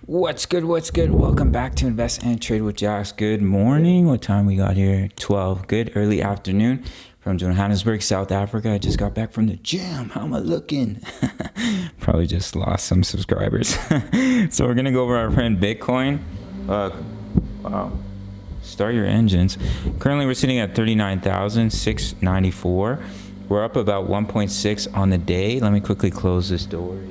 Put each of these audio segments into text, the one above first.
What's good? What's good? Welcome back to Invest and Trade with Josh. Good morning. What time we got here? 12. Good early afternoon from Johannesburg, South Africa. I just got back from the gym. How am I looking? Probably just lost some subscribers. So we're gonna go over our friend Bitcoin. Wow. Start your engines. Currently we're sitting at 39,694. We're up about 1.6 on the day. Let me quickly close this door here.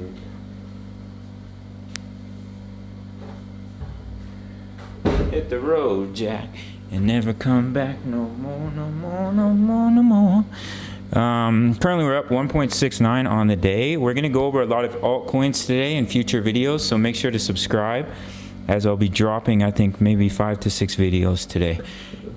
Hit the road, Jack, and never come back no more, no more, no more, no more. Currently we're up 1.69 on the day. We're going to go over a lot of altcoins today in future videos, so make sure to subscribe, as I'll be dropping, I think, maybe 5 to 6 videos today.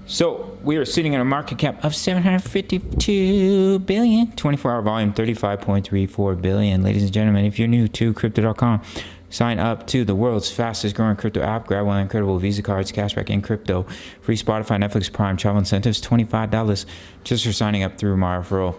So we are sitting at a market cap of 752 billion, 24-hour volume 35.34 billion. Ladies and gentlemen, if you're new to crypto.com, sign up to the world's fastest growing crypto app. Grab one of the incredible Visa cards, cashback in crypto, free Spotify, Netflix, Prime, travel incentives, $25 just for signing up through my referral.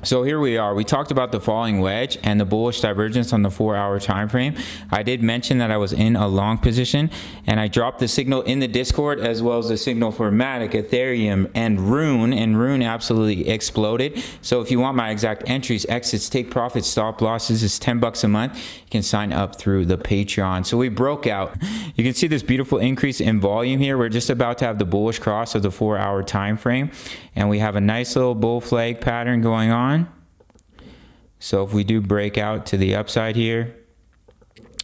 So here we are. We talked about the falling wedge and the bullish divergence on the 4-hour time frame. I did mention that I was in a long position, and I dropped the signal in the Discord as well as the signal for Matic, Ethereum, and Rune absolutely exploded. So if you want my exact entries, exits, take profits, stop losses, it's $10 a month. You can sign up through the Patreon. So we broke out. You can see this beautiful increase in volume here. We're just about to have the bullish cross of the 4-hour time frame, and we have a nice little bull flag pattern going on. So if we do break out to the upside here,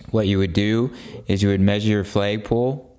what you would do is you would measure your flagpole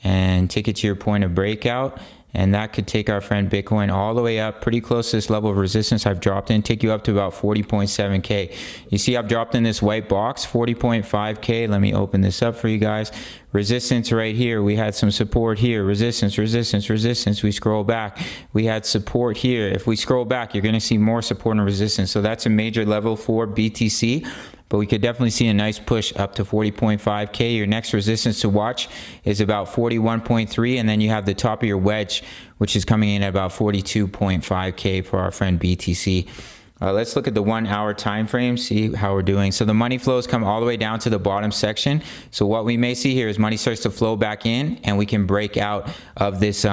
and take it to your point of breakout, and that could take our friend Bitcoin all the way up pretty close to this level of resistance I've dropped in, take you up to about 40.7K. You see I've dropped in this white box, 40.5K. Let me open this up for you guys. Resistance right here. We had some support here. Resistance, resistance, resistance. We scroll back. We had support here. If we scroll back, you're going to see more support and resistance. So that's a major level for BTC. But we could definitely see a nice push up to 40.5K. Your next resistance to watch is about 41.3, and then you have the top of your wedge, which is coming in at about 42.5K for our friend BTC. Let's look at the 1-hour time frame, see how we're doing. So the money flows come all the way down to the bottom section. So what we may see here is money starts to flow back in, and we can break out of this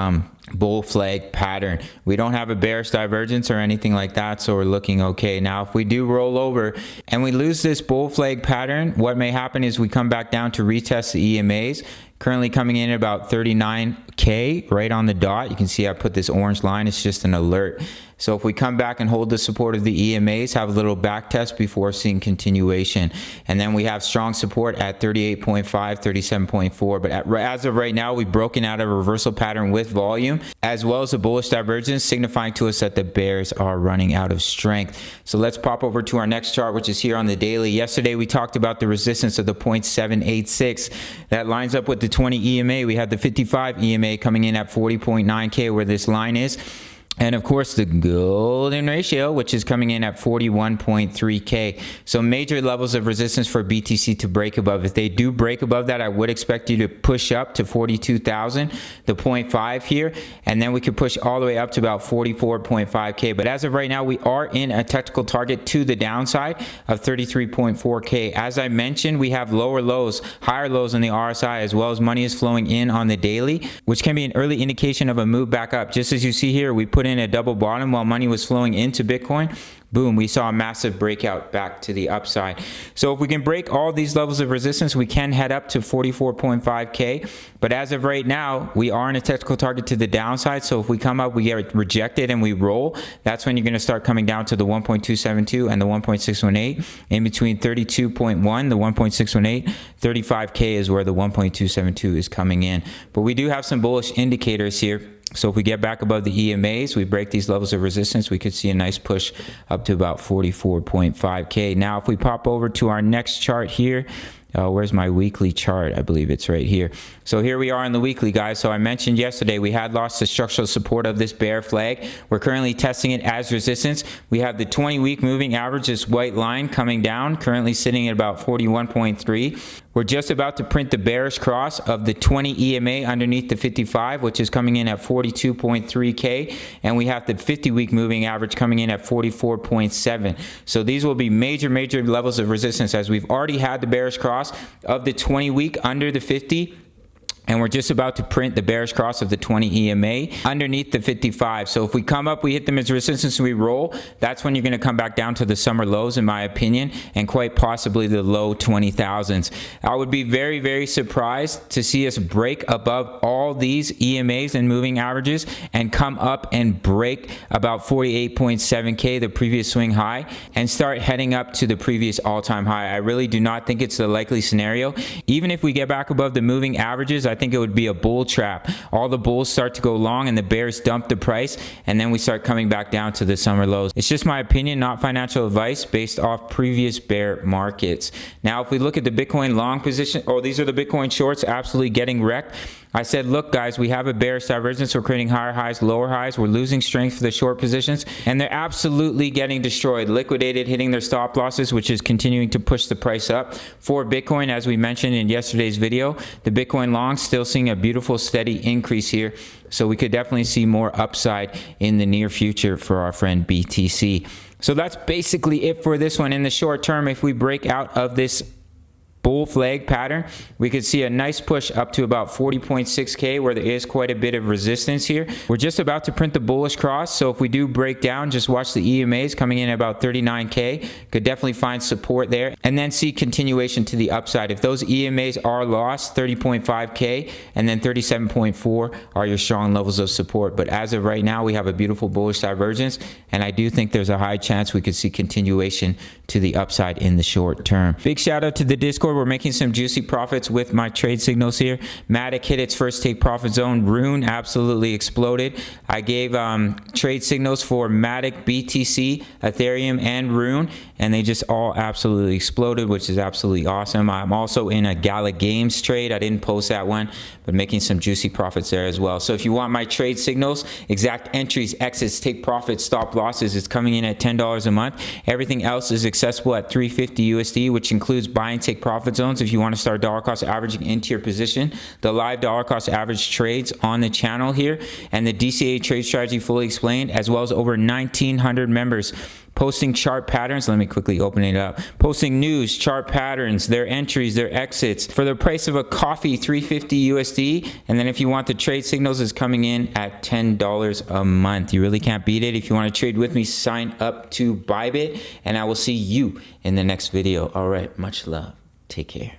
bull flag pattern. We don't have a bearish divergence or anything like that, so we're looking okay. Now if we do roll over and we lose this bull flag pattern, what may happen is we come back down to retest the EMAs. Currently coming in at about 39K right on the dot. You can see I put this orange line, it's just an alert. So if we come back and hold the support of the EMAs, have a little back test before seeing continuation. And then we have strong support at 38.5, 37.4. But as of right now, we've broken out a reversal pattern with volume, as well as a bullish divergence, signifying to us that the bears are running out of strength. So let's pop over to our next chart, which is here on the daily. Yesterday, we talked about the resistance of the 0.786. That lines up with the 20 EMA. We had the 55 EMA coming in at 40.9K, where this line is. And of course the golden ratio, which is coming in at 41.3K. So major levels of resistance for BTC to break above. If they do break above that, I would expect you to push up to 42,000, the 0.5 here, and then we could push all the way up to about 44.5K. But as of right now, we are in a technical target to the downside of 33.4K. As I mentioned, we have lower lows, higher lows in the RSI, as well as money is flowing in on the daily, which can be an early indication of a move back up. Just as you see here, we put in a double bottom while money was flowing into Bitcoin. Boom, we saw a massive breakout back to the upside. So if we can break all these levels of resistance, we can head up to 44.5K. But as of right now, we are in a technical target to the downside. So if we come up, we get rejected and we roll, that's when you're going to start coming down to the 1.272 and the 1.618. In between 32.1, the 1.618, 35K is where the 1.272 is coming in. But we do have some bullish indicators here. So if we get back above the EMAs, we break these levels of resistance, we could see a nice push up to about 44.5K. Now, if we pop over to our next chart here, where's my weekly chart? I believe it's right here. So here we are in the weekly, guys. So I mentioned yesterday we had lost the structural support of this bear flag. We're currently testing it as resistance. We have the 20-week moving average, this white line coming down, currently sitting at about 41.3. We're just about to print the bearish cross of the 20 EMA underneath the 55, which is coming in at 42.3K. And we have the 50-week moving average coming in at 44.7. So these will be major levels of resistance, as we've already had the bearish cross of the 20-week under the 50. And we're just about to print the bearish cross of the 20 EMA underneath the 55. So if we come up, we hit them as resistance, we roll, that's when you're going to come back down to the summer lows, in my opinion, and quite possibly the low 20,000s. I would be very surprised to see us break above all these EMAs and moving averages and come up and break about 48.7K, the previous swing high, and start heading up to the previous all-time high. I really do not think it's the likely scenario. Even if we get back above the moving averages, I think it would be a bull trap. All the bulls start to go long and the bears dump the price, and then we start coming back down to the summer lows. It's just my opinion, not financial advice, based off previous bear markets. Now, if we look at the Bitcoin long position, these are the Bitcoin shorts absolutely getting wrecked. I said, look guys, we have a bearish divergence. We're creating higher highs, lower highs. We're losing strength for the short positions, and they're absolutely getting destroyed, liquidated, hitting their stop losses, which is continuing to push the price up for Bitcoin. As we mentioned in yesterday's video, the Bitcoin longs still seeing a beautiful steady increase here. So we could definitely see more upside in the near future for our friend BTC. So that's basically it for this one. In the short term, if we break out of this bull flag pattern, we could see a nice push up to about 40.6K, where there is quite a bit of resistance here. We're just about to print the bullish cross, so if we do break down, just watch the EMAs coming in at about 39K. Could definitely find support there, and then see continuation to the upside. If those EMAs are lost, 30.5K and then 37.4 are your strong levels of support. But as of right now, we have a beautiful bullish divergence, and I do think there's a high chance we could see continuation to the upside in the short term. Big shout out to the Discord. We're making some juicy profits with my trade signals here. Matic hit its first take profit zone. Rune absolutely exploded. I gave trade signals for Matic, BTC, Ethereum, and Rune, and they just all absolutely exploded, which is absolutely awesome. I'm also in a Gala Games trade. I didn't post that one, but making some juicy profits there as well. So if you want my trade signals, exact entries, exits, take profits, stop losses, it's coming in at $10 a month. Everything else is accessible at $350 USD, which includes buying take profit zones if you want to start dollar cost averaging into your position, the live dollar cost average trades on the channel here, and the DCA trade strategy fully explained, as well as over 1,900 members posting chart patterns. Let me quickly open it up. Posting news, chart patterns, their entries, their exits for the price of a coffee, $350 USD. And then if you want the trade signals, is coming in at $10 a month. You really can't beat it. If you want to trade with me, sign up to Bybit, and I will see you in the next video. All right, much love. Take care.